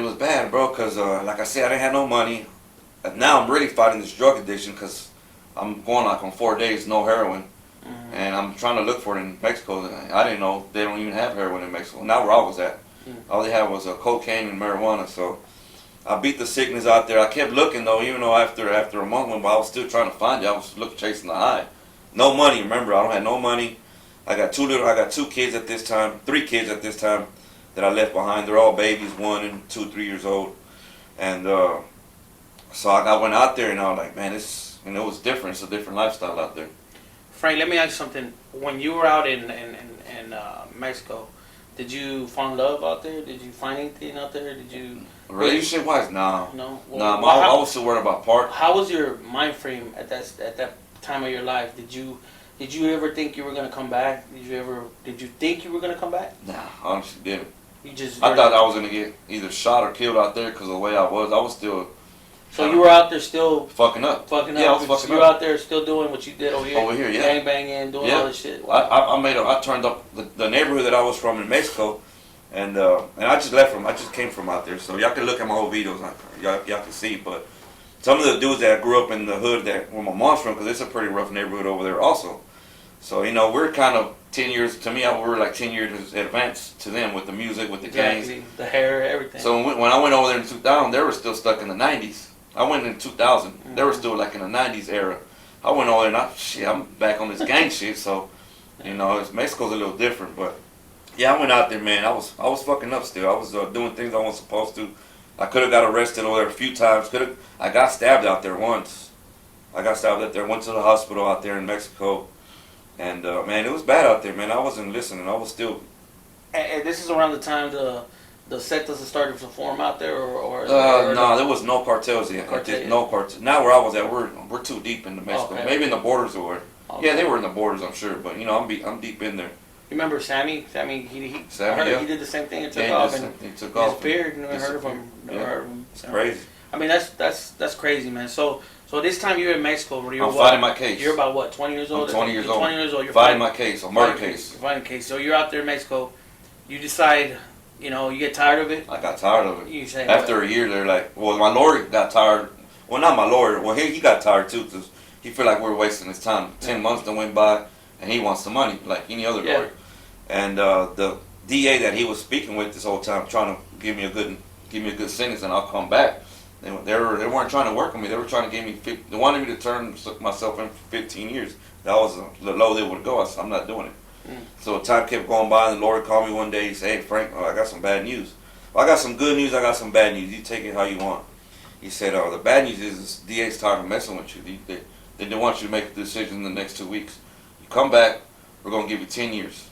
was bad, bro, because, like I said, I didn't have no money. And now I'm really fighting this drug addiction because I'm going like on 4 days, no heroin. Mm-hmm. And I'm trying to look for it in Mexico. I didn't know they don't even have heroin in Mexico. Not where I was at. All they had was cocaine and marijuana. So I beat the sickness out there. I kept looking though, even though after a month went by, I was still trying to find it. I was chasing the high. No money. Remember, I don't have no money. I got two kids at this time, 3 kids at this time that I left behind. They're all babies, 1 and 2, 3 years old. And so I went out there and I was like, man, it was different. It's a different lifestyle out there. Frank, let me ask you something. When you were out in Mexico, did you fall in love out there? Did you find anything out there? Did you... Relationship wise, no. No? Well, no, I was still worried about part. How was your mind frame at that time of your life? Did you ever think you were going to come back? Did you think you were going to come back? Nah, I honestly didn't. I thought I was going to get either shot or killed out there because of the way I was still... So you were out there still... Fucking up. Yeah, I was fucking you were out there still doing what you did over here? Over here, yeah. Bang, banging, doing all this shit. Wow. I turned up the neighborhood that I was from in Mexico, and I just left from... I just came from out there. So y'all can look at my old videos. Y'all can see, but some of the dudes that grew up in the hood where my mom's from, because it's a pretty rough neighborhood over there also. So, we're kind of 10 years... To me, we were like 10 years advanced to them with the music, with the gangs. The hair, everything. So when I went over there in 2000, they were still stuck in the 90s. I went in 2000. Mm-hmm. They were still like in the 90s era. I went over there and I'm back on this gang shit. So, Mexico's a little different. But, yeah, I went out there, man. I was fucking up still. I was doing things I wasn't supposed to. I could have got arrested over there a few times. I got stabbed out there once. Went to the hospital out there in Mexico. And, man, it was bad out there, man. I wasn't listening. I was still... And this is around the time the sectas have started to form out there, or no, there was no cartels yet. No cartels. Now where I was at, we're too deep into Mexico. Okay. Maybe in the borders or okay. Yeah, they were in the borders, I'm sure. But I'm deep in there. You remember Sammy? Sammy, he did the same thing and took off. He disappeared. Never heard of him. It's crazy. I mean, that's crazy, man. So this time you're in Mexico. You're fighting my case. You're about what, 20 years old? I'm 20 years old. 20 years old. You're fighting my case, a murder case. You're fighting a case. So you're out there in Mexico. You decide, you get tired of it. I got tired of it. You say after a year, they're like, well, my lawyer got tired. Well, not my lawyer. Well, he got tired too because he felt like we were wasting his time. 10 months that went by, and he wants the money like any other lawyer. And the DA that he was speaking with this whole time, trying to give me a good sentence, and I'll come back. They weren't trying to work with me. They were trying to give me. They wanted me to turn myself in for 15 years. That was the low they would go. I said, I'm not doing it. So time kept going by, and the lawyer called me one day. He said, hey, Frank, I got some bad news. Well, I got some good news. I got some bad news. You take it how you want. He said, the bad news is the DA's tired of messing with you. They don't want you to make a decision in the next 2 weeks. You come back, we're going to give you 10 years.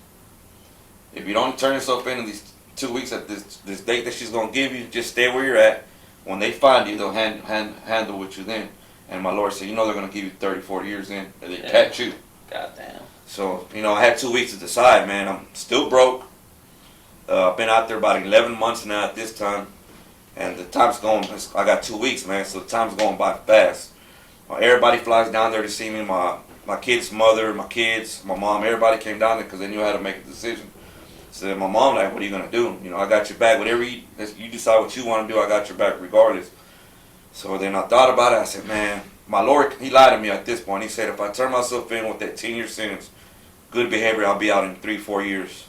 If you don't turn yourself in these 2 weeks at this date that she's going to give you, just stay where you're at. When they find you, they'll handle with you then. And my lawyer said, they're going to give you 30, 40 years in. And they catch you. Goddamn. So, I had 2 weeks to decide, man. I'm still broke. I've been out there about 11 months now at this time. And the time's going, I got 2 weeks, man, so the time's going by fast. Everybody flies down there to see me. My kid's mother, my kids, my mom, everybody came down there because they knew how to make a decision. So my mom like, what are you going to do? I got your back. Whatever you decide what you want to do, I got your back regardless. So then I thought about it. I said, man, my lawyer, he lied to me at this point. He said, if I turn myself in with that 10-year sentence, good behavior, I'll be out in 3-4 years.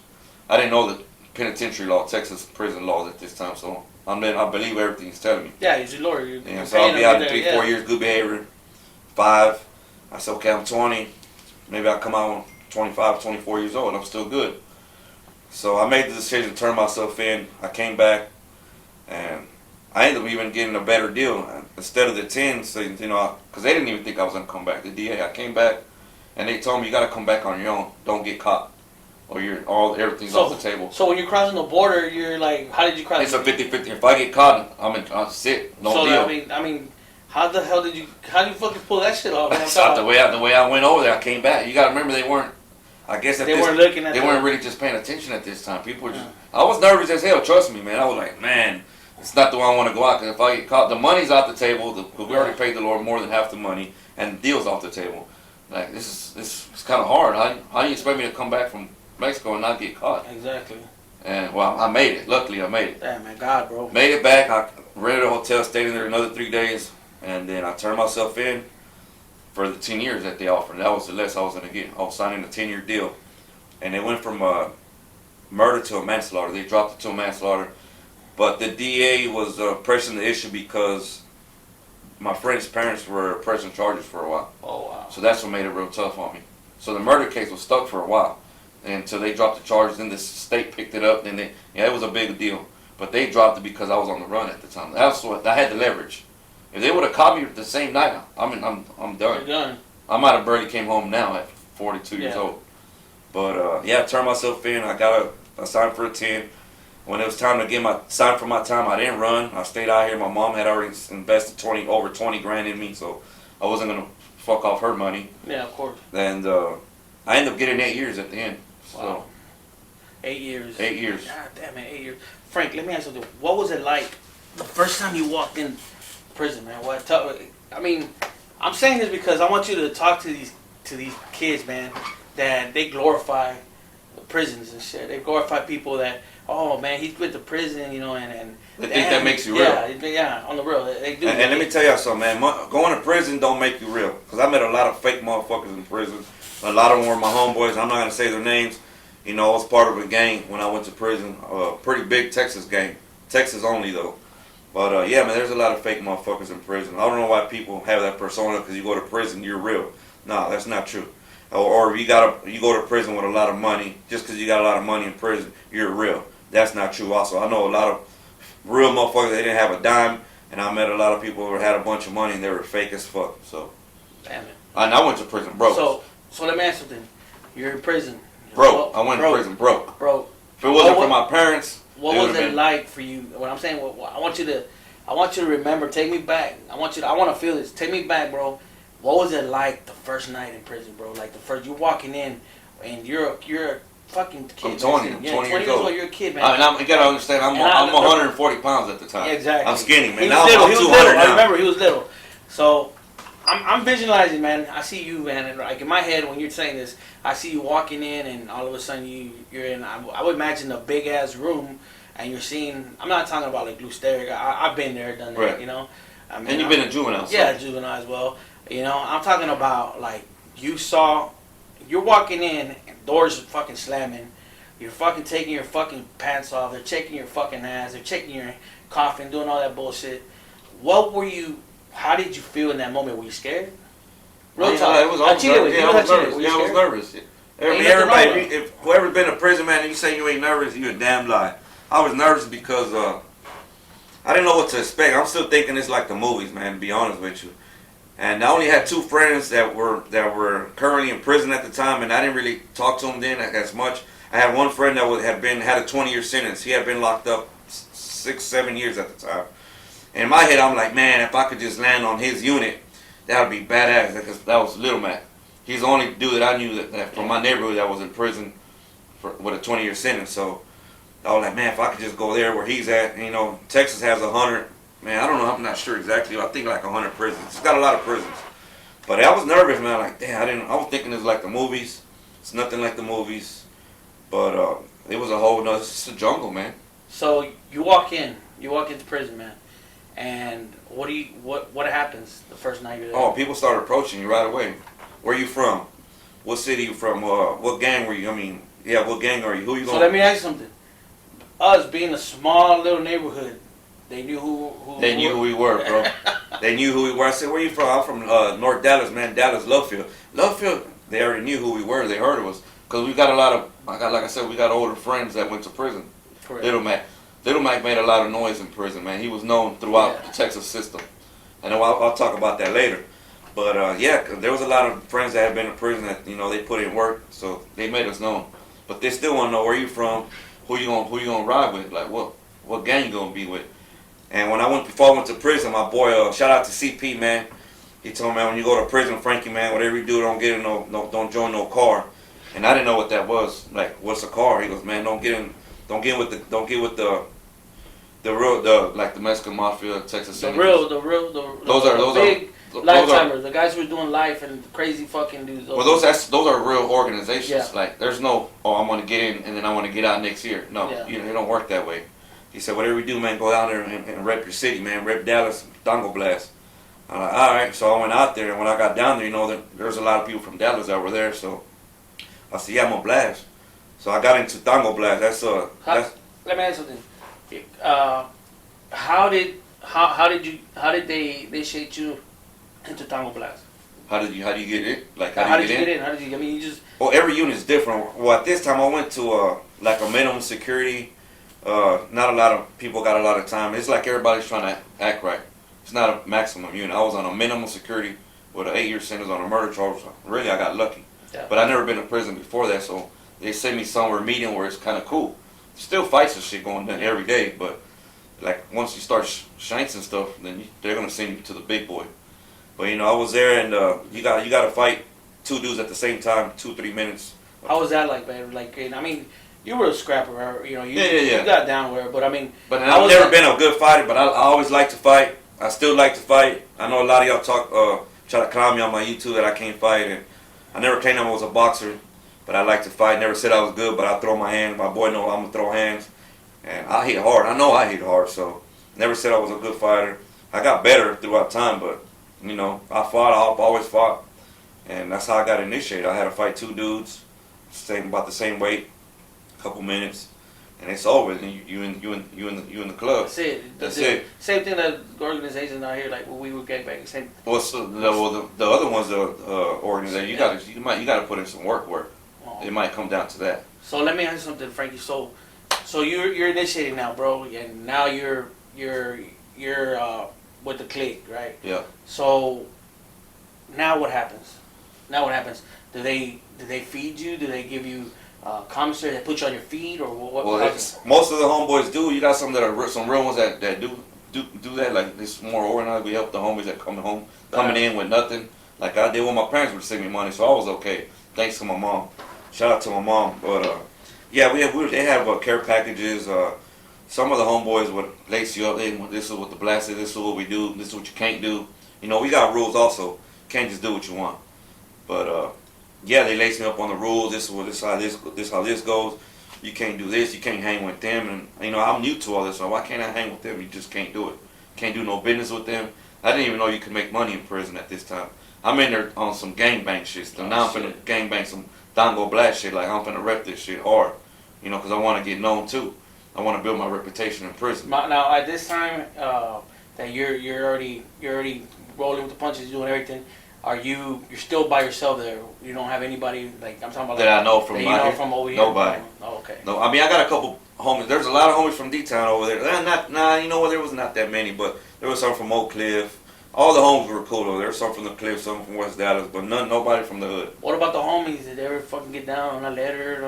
I didn't know the penitentiary law, Texas prison laws at this time, so I believe everything he's telling me. Yeah, he's a lawyer. So I'll be out in 3-4 years, good behavior. 5. I said, okay, I'm 20. Maybe I'll come out when 25, 24 years old. I'm still good. So I made the decision to turn myself in. I came back, and I ended up even getting a better deal. Instead of the 10, so, because they didn't even think I was going to come back. The DA, I came back, and they told me, you got to come back on your own. Don't get caught, or everything's off the table. So when you're crossing the border, you're like, how did you cross? It's a 50-50. If I get caught, I'm sick. No deal. I mean, how the hell did you fucking pull that shit off? That's not the way I went over there. I came back. You got to remember, they weren't. I guess they weren't looking at. They weren't really just paying attention at this time. People were just. I was nervous as hell. Trust me, man. I was like, man, it's not the way I want to go out. Because if I get caught, the money's off the table. We already paid the Lord more than half the money, and the deal's off the table. Like this is kind of hard. How do you expect me to come back from Mexico and not get caught? Exactly. And well, I made it. Luckily, I made it. Damn, man, God, bro. Made it back. I rented a hotel, stayed in there another 3 days, and then I turned myself in for the 10 years that they offered. That was the less I was going to get. I was signing a 10-year deal, and it went from murder to a manslaughter. They dropped it to a manslaughter, but the DA was pressing the issue because my friend's parents were pressing charges for a while. Oh, wow. So that's what made it real tough on me. So the murder case was stuck for a while until they dropped the charges. Then the state picked it up. Then it was a big deal. But they dropped it because I was on the run at the time. That's what I had the leverage. If they would have caught me the same night, I'm done. You're done. I might have barely came home now at 42 years old. But I turned myself in. I signed for a 10. When it was time to get my sign for my time, I didn't run. I stayed out here. My mom had already invested over 20 grand in me, so I wasn't gonna fuck off her money. Yeah, of course. And I ended up getting 8 years at the end. So, wow. 8 years. 8 years. God damn it, 8 years. Frank, let me ask you something. What was it like the first time you walked in prison, man? I mean, I'm saying this because I want you to talk to these kids, man, that they glorify prisons and shit. They glorify people that, oh man, he's went to prison, you know, and they think that makes you real. Yeah, on the real, they do. And let me tell you something, man. Going to prison don't make you real. Because I met a lot of fake motherfuckers in prison. A lot of them were my homeboys. I'm not gonna say their names. You know, I was part of a gang when I went to prison. Pretty big Texas gang. Texas only though. But yeah, man, there's a lot of fake motherfuckers in prison. I don't know why people have that persona because you go to prison, you're real. No, that's not true. Or you go to prison with a lot of money. Just because you got a lot of money in prison, you're real. That's not true. Also, I know a lot of real motherfuckers. They didn't have a dime, and I met a lot of people who had a bunch of money and they were fake as fuck. So, damn it. And I went to prison broke. So let me ask you something. You're in prison. Broke. I went to prison broke. Broke. If it wasn't for my parents, what was it like for you? What I'm saying, I want you to remember. Take me back. I want to feel this. Take me back, bro. What was it like the first night in prison, bro? Like the first, you're walking in, and you're a fucking kid. I'm 20. I'm 20 years old. You're a kid, man. I mean, you gotta understand. I'm 140 pounds at the time. Exactly. I'm skinny, man. Now I'm 200 now. I remember he was little. So I'm visualizing, man. I see you, man, and like in my head when you're saying this, I see you walking in, and all of a sudden you're in. I would imagine a big ass room, and you're seeing. I'm not talking about like Blue Stare. I've been there, done that, right. You know. I mean, and you've been a juvenile. So. Yeah, juvenile as well. You know, I'm talking about like you're walking in, and doors are fucking slamming. You're fucking taking your fucking pants off. They're checking your fucking ass. They're checking your coffin, doing all that bullshit. How did you feel in that moment? Were you scared? Real talk. I was nervous. Yeah, I was nervous. Everybody, if whoever's been to prison, man, and you say you ain't nervous, you a damn lie. I was nervous because I didn't know what to expect. I'm still thinking it's like the movies, man, to be honest with you. And I only had 2 friends that were currently in prison at the time, and I didn't really talk to them then as much. I had one friend that had a 20-year sentence. He had been locked up 6-7 years at the time. And in my head, I'm like, man, if I could just land on his unit, that would be badass. Because that was Little Mac. He's the only dude that I knew that from my neighborhood that was in prison with a 20-year sentence. So I was like, man, if I could just go there where he's at. And, you know, Texas has 100. Man, I don't know. I'm not sure exactly. I think like 100 prisons. It's got a lot of prisons. But I was nervous, man. Like, damn, I was thinking it's like the movies. It's nothing like the movies. But it was a whole nother. It's a jungle, man. So you walk into prison, man. And what happens the first night you're there? Oh, people start approaching you right away. Where you from? What city you from? What gang were you? I mean, yeah, what gang are you? Who you going? So let me ask you something. Us being a small little neighborhood, they knew who we were, bro. They knew who we were. I said, where you from? I'm from North Dallas, man. Dallas, Lovefield. Lovefield, they already knew who we were. They heard of us. Because we got a lot of, like I said, we got older friends that went to prison. Correct. Little Mac made a lot of noise in prison, man. He was known throughout the Texas system. And I'll talk about that later. But yeah, there was a lot of friends that had been in prison that, you know, they put in work, so they made us known. But they still want to know where you from, who you gonna ride with, like what gang you gonna be with. And before I went to prison, my boy, shout out to CP, man. He told me, man, when you go to prison, Frankie, man, whatever you do, don't get in don't join no car. And I didn't know what that was. Like, what's a car? He goes, man, don't get with the real, like the Mexican mafia, Texas. The real those are big Lifetimers, the guys who are doing life and crazy fucking dudes. Well, those are real organizations. Yeah. Like, there's no, oh, I'm gonna get in and then I want to get out next year. No, Yeah. it don't work that way. He said, whatever you do, man, go out there and rep your city, man. Rep Dallas, Dongo Blast. I'm like, all right. So I went out there, and when I got down there, there's a lot of people from Dallas that were there. So I said, yeah, I'm gonna blast. So I got into Dongo Blast. That's Let me ask you something. How did they initiate you into Tango Blast? how do you get it? Like, How did you get in? How did you? I mean, you just. Well, every unit is different. Well, at this time, I went to like a minimum security. Not a lot of people got a lot of time. It's like everybody's trying to act right. It's not a maximum unit. I was on a minimum security with an 8-year sentence on a murder charge. Really, I got lucky. Yeah. But I never been to prison before that, so they sent me somewhere medium where it's kind of cool. Still fights and shit going on every day, but like once you start shanks and stuff, then they're gonna send you to the big boy. But I was there, and you got to fight 2 dudes at the same time, 2-3 minutes. How was that like, man? Like, I mean, you were a scrapper, you Yeah. got down with it, but I mean. But I've never been a good fighter, but I always like to fight. I still like to fight. I know a lot of y'all try to clown me on my YouTube that I can't fight, and I never claimed I was a boxer, but I like to fight. Never said I was good, but I throw my hands. My boy know I'm gonna throw hands, and I hit hard. I know I hit hard, so never said I was a good fighter. I got better throughout time, but I fought. I've always fought, and that's how I got initiated. I had to fight 2 dudes, about the same weight, a couple minutes, and it's over. Then you in the club. That's it. That's it. Same thing that organizations out here, like when we were gangbanging. Same. Well, so the other one's the organization. You got to put in some work. Oh. It might come down to that. So let me ask you something, Frankie. So you're initiating now, bro, and now you're with the clique, right? Yeah. So now what happens? Do they feed you? Do they give you commissary? They put you on your feet, or what? Well, most of the homeboys do. You got some that are some real ones that do that. Like, it's more organized. We help the homies that coming in with nothing. Like I did when my parents would send me money, so I was okay. Thanks to my mom. Shout out to my mom. But yeah, they have care packages. Some of the homeboys would lace you up. This is what the blast is. This is what we do. This is what you can't do. We got rules also. Can't just do what you want. But yeah, they lace me up on the rules. This is how this goes. You can't do this. You can't hang with them. And I'm new to all this, so why can't I hang with them? You just can't do it. Can't do no business with them. I didn't even know you could make money in prison at this time. I'm in there on some gangbang shit. So now I'm finna gangbang some Dongo Blast shit. Like, I'm finna rep this shit hard. Because I want to get known too. I want to build my reputation in prison. Now at this time that you're already rolling with the punches, doing everything. You're still by yourself there? You don't have anybody, like, I'm talking about that I know from from over here? Nobody. Oh, okay. No, I mean, I got a couple homies. There's a lot of homies from D-Town over there. There was not that many, but there was some from Oak Cliff. All the homies were cool over there. Some from the Cliff, some from West Dallas, but nobody from the hood. What about the homies? Did they ever fucking get down on a letter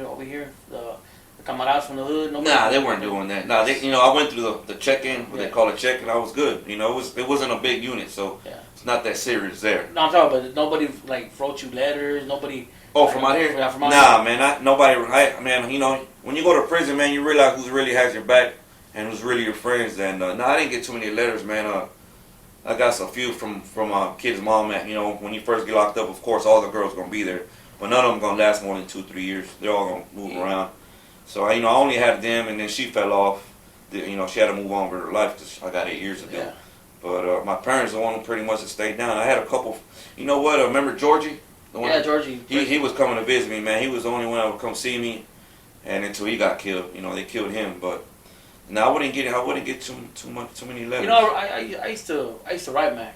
over here? The camaradas from the hood? Nobody? Nah, they weren't doing that. Nah, I went through the check-in, what they call a check-in. I was good. It wasn't a big unit, so it's not that serious there. No, I'm talking about nobody like wrote you letters. Nobody. Oh, from out here? Yeah, from out nah, here. man, nobody. When you go to prison, man, you realize who really has your back and who's really your friends. And I didn't get too many letters, man. I got a few from kid's mom. When you first get locked up, of course, all the girls gonna be there, but none of them gonna last more than 2-3 years. They're all gonna move around. So I only had them, and then she fell off. She had to move on with her life because I got 8 years to do. Yeah. But my parents are the one who pretty much stayed down. I had a couple. You know what? Remember Georgie? Georgie. He was coming to visit me, man. He was the only one that would come see me, and until he got killed, they killed him. But I wouldn't get too many letters. I used to write Mac.